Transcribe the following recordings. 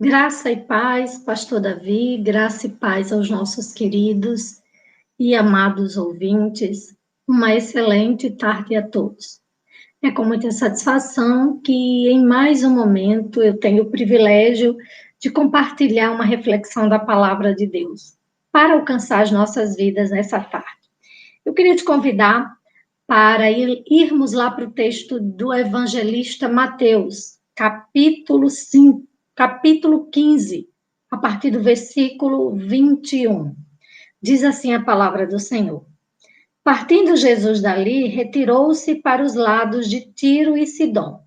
Graça e paz, pastor Davi, graça e paz aos nossos queridos e amados ouvintes. Uma excelente tarde a todos. É com muita satisfação que, em mais um momento, eu tenho o privilégio de compartilhar uma reflexão da palavra de Deus para alcançar as nossas vidas nessa tarde. Eu queria te convidar para irmos lá para o texto do evangelista Mateus, capítulo 5. Capítulo 15, a partir do versículo 21. Diz assim a palavra do Senhor. Partindo Jesus dali, retirou-se para os lados de Tiro e Sidom.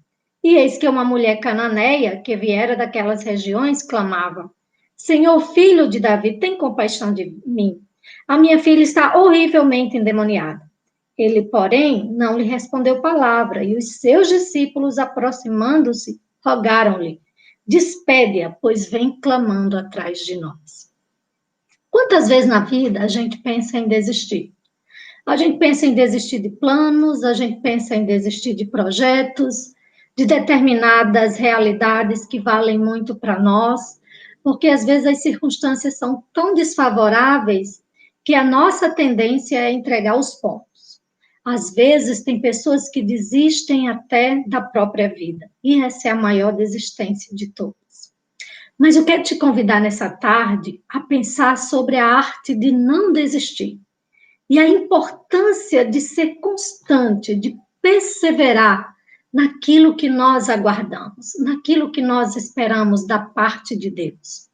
E eis que uma mulher cananeia, que viera daquelas regiões, clamava: Senhor, filho de Davi, tem compaixão de mim. A minha filha está horrivelmente endemoniada. Ele, porém, não lhe respondeu palavra, e os seus discípulos, aproximando-se, rogaram-lhe: Despede-a, pois vem clamando atrás de nós. Quantas vezes na vida a gente pensa em desistir? A gente pensa em desistir de planos, a gente pensa em desistir de projetos, de determinadas realidades que valem muito para nós, porque às vezes as circunstâncias são tão desfavoráveis que a nossa tendência é entregar os pontos. Às vezes, tem pessoas que desistem até da própria vida, e essa é a maior desistência de todas. Mas eu quero te convidar nessa tarde a pensar sobre a arte de não desistir, e a importância de ser constante, de perseverar naquilo que nós aguardamos, naquilo que nós esperamos da parte de Deus.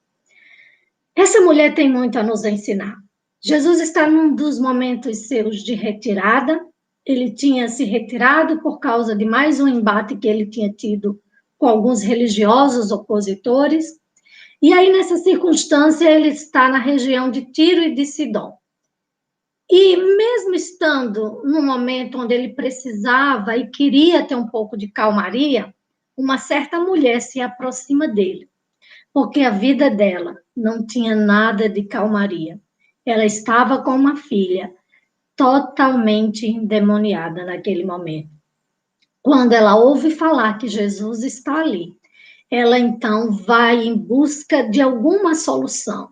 Essa mulher tem muito a nos ensinar. Jesus está num dos momentos seus de retirada. Ele tinha se retirado por causa de mais um embate que ele tinha tido com alguns religiosos opositores. E aí, nessa circunstância, ele está na região de Tiro e de Sidom. E mesmo estando num momento onde ele precisava e queria ter um pouco de calmaria, uma certa mulher se aproxima dele, porque a vida dela não tinha nada de calmaria. Ela estava com uma filha totalmente endemoniada naquele momento. Quando ela ouve falar que Jesus está ali, ela então vai em busca de alguma solução.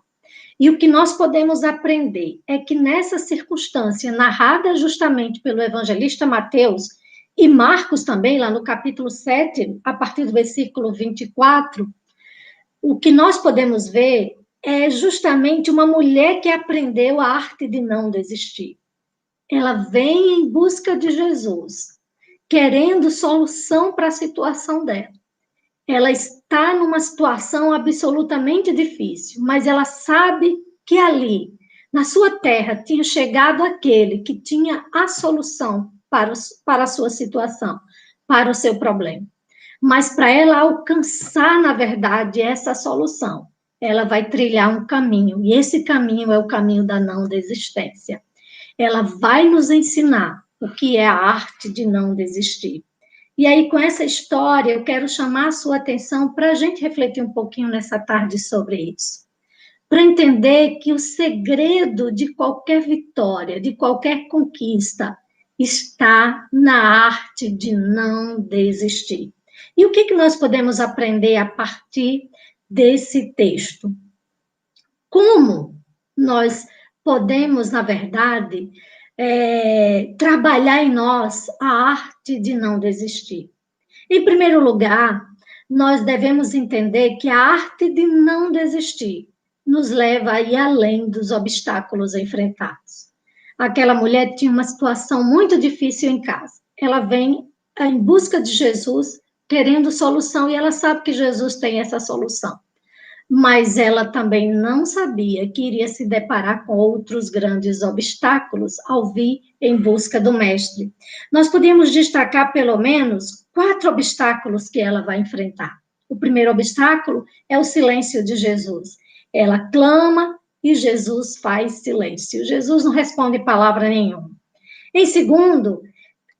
E o que nós podemos aprender é que nessa circunstância, narrada justamente pelo evangelista Mateus, e Marcos também, lá no capítulo 7, a partir do versículo 24, o que nós podemos ver é justamente uma mulher que aprendeu a arte de não desistir. Ela vem em busca de Jesus, querendo solução para a situação dela. Ela está numa situação absolutamente difícil, mas ela sabe que ali, na sua terra, tinha chegado aquele que tinha a solução para a sua situação, para o seu problema. Mas para ela alcançar, na verdade, essa solução, ela vai trilhar um caminho, e esse caminho é o caminho da não desistência. Ela vai nos ensinar o que é a arte de não desistir. E aí, com essa história, eu quero chamar a sua atenção para a gente refletir um pouquinho nessa tarde sobre isso. Para entender que o segredo de qualquer vitória, de qualquer conquista, está na arte de não desistir. E o que nós podemos aprender a partir desse texto? Como nós podemos, na verdade, trabalhar em nós a arte de não desistir. Em primeiro lugar, nós devemos entender que a arte de não desistir nos leva a ir além dos obstáculos enfrentados. Aquela mulher tinha uma situação muito difícil em casa. Ela vem em busca de Jesus, querendo solução, e ela sabe que Jesus tem essa solução. Mas ela também não sabia que iria se deparar com outros grandes obstáculos ao vir em busca do mestre. Nós podemos destacar pelo menos 4 obstáculos que ela vai enfrentar. O primeiro obstáculo é o silêncio de Jesus. Ela clama e Jesus faz silêncio. Jesus não responde palavra nenhuma. Em segundo,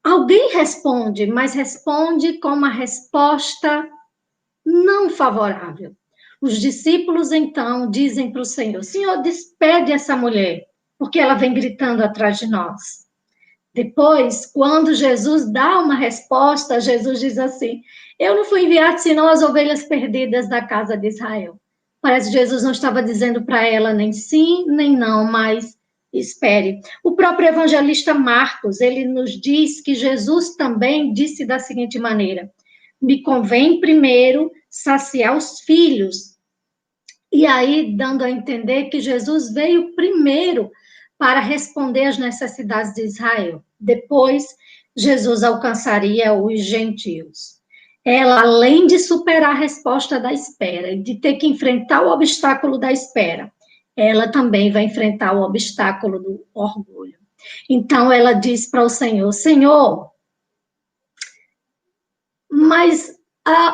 alguém responde, mas responde com uma resposta não favorável. Os discípulos, então, dizem para o Senhor: Senhor, despede essa mulher, porque ela vem gritando atrás de nós. Depois, quando Jesus dá uma resposta, Jesus diz assim: eu não fui enviado senão as ovelhas perdidas da casa de Israel. Parece que Jesus não estava dizendo para ela nem sim, nem não, mas espere. O próprio evangelista Marcos, ele nos diz que Jesus também disse da seguinte maneira: me convém primeiro saciar os filhos. E aí, dando a entender que Jesus veio primeiro para responder às necessidades de Israel. Depois, Jesus alcançaria os gentios. Ela, além de superar a resposta da espera e de ter que enfrentar o obstáculo da espera, ela também vai enfrentar o obstáculo do orgulho. Então, ela diz para o Senhor: Senhor, mas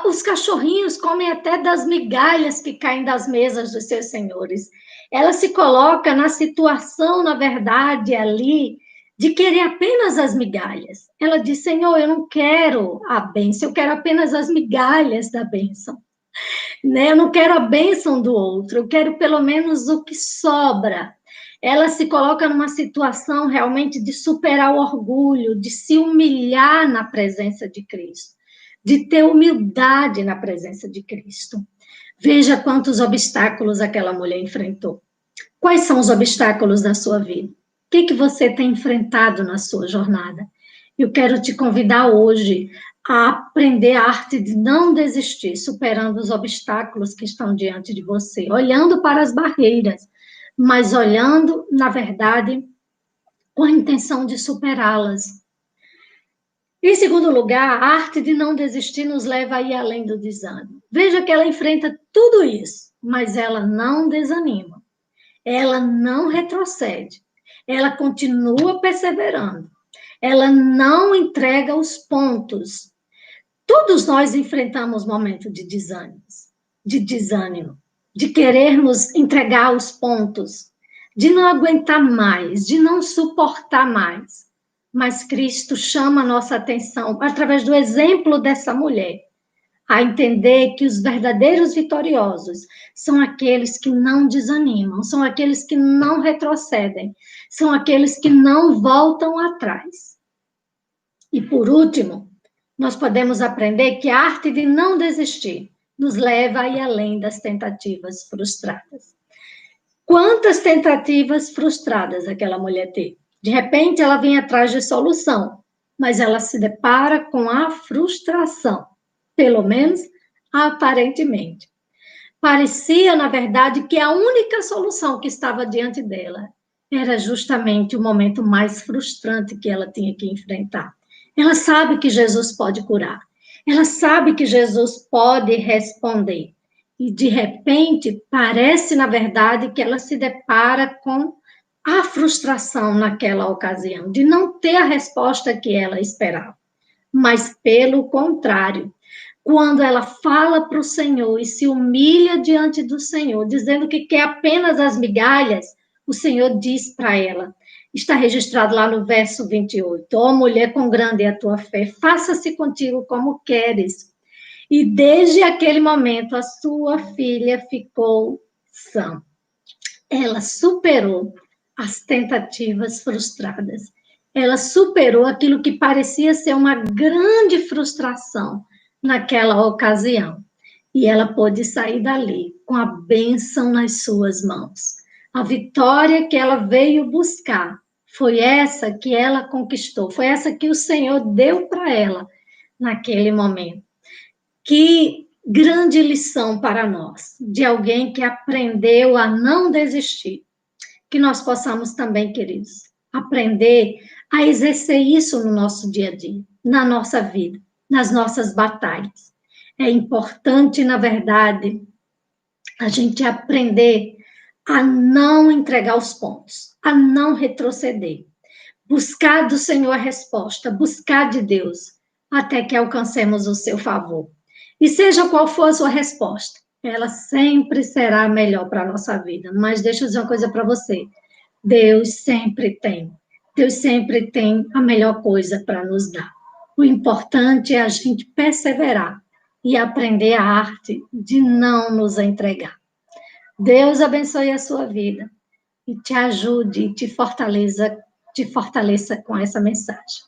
os cachorrinhos comem até das migalhas que caem das mesas dos seus senhores. Ela se coloca na situação, na verdade, ali, de querer apenas as migalhas. Ela diz: Senhor, eu não quero a bênção, eu quero apenas as migalhas da bênção. Né? Eu não quero a bênção do outro, eu quero pelo menos o que sobra. Ela se coloca numa situação realmente de superar o orgulho, de se humilhar na presença de Cristo, de ter humildade na presença de Cristo. Veja quantos obstáculos aquela mulher enfrentou. Quais são os obstáculos da sua vida? O que você tem enfrentado na sua jornada? Eu quero te convidar hoje a aprender a arte de não desistir, superando os obstáculos que estão diante de você, olhando para as barreiras, mas olhando, na verdade, com a intenção de superá-las. Em segundo lugar, a arte de não desistir nos leva a ir além do desânimo. Veja que ela enfrenta tudo isso, mas ela não desanima. Ela não retrocede. Ela continua perseverando. Ela não entrega os pontos. Todos nós enfrentamos momentos de desânimo, de querermos entregar os pontos, de não aguentar mais, de não suportar mais. Mas Cristo chama a nossa atenção, através do exemplo dessa mulher, a entender que os verdadeiros vitoriosos são aqueles que não desanimam, são aqueles que não retrocedem, são aqueles que não voltam atrás. E por último, nós podemos aprender que a arte de não desistir nos leva a ir além das tentativas frustradas. Quantas tentativas frustradas aquela mulher teve? De repente, ela vem atrás de solução, mas ela se depara com a frustração, pelo menos aparentemente. Parecia, na verdade, que a única solução que estava diante dela era justamente o momento mais frustrante que ela tinha que enfrentar. Ela sabe que Jesus pode curar. Ela sabe que Jesus pode responder. E, de repente, parece, na verdade, que ela se depara com a frustração naquela ocasião, de não ter a resposta que ela esperava. Mas, pelo contrário, quando ela fala para o Senhor e se humilha diante do Senhor, dizendo que quer apenas as migalhas, o Senhor diz para ela, está registrado lá no verso 28, ó mulher, quão grande é a tua fé, faça-se contigo como queres. E desde aquele momento, a sua filha ficou sã. Ela superou as tentativas frustradas. Ela superou aquilo que parecia ser uma grande frustração naquela ocasião. E ela pôde sair dali com a bênção nas suas mãos. A vitória que ela veio buscar foi essa que ela conquistou, foi essa que o Senhor deu para ela naquele momento. Que grande lição para nós, de alguém que aprendeu a não desistir. Que nós possamos também, queridos, aprender a exercer isso no nosso dia a dia, na nossa vida, nas nossas batalhas. É importante, na verdade, a gente aprender a não entregar os pontos, a não retroceder, buscar do Senhor a resposta, buscar de Deus, até que alcancemos o seu favor. E seja qual for a sua resposta, ela sempre será melhor para a nossa vida. Mas deixa eu dizer uma coisa para você, Deus sempre tem a melhor coisa para nos dar. O importante é a gente perseverar e aprender a arte de não nos entregar. Deus abençoe a sua vida e te ajude e te fortaleça com essa mensagem.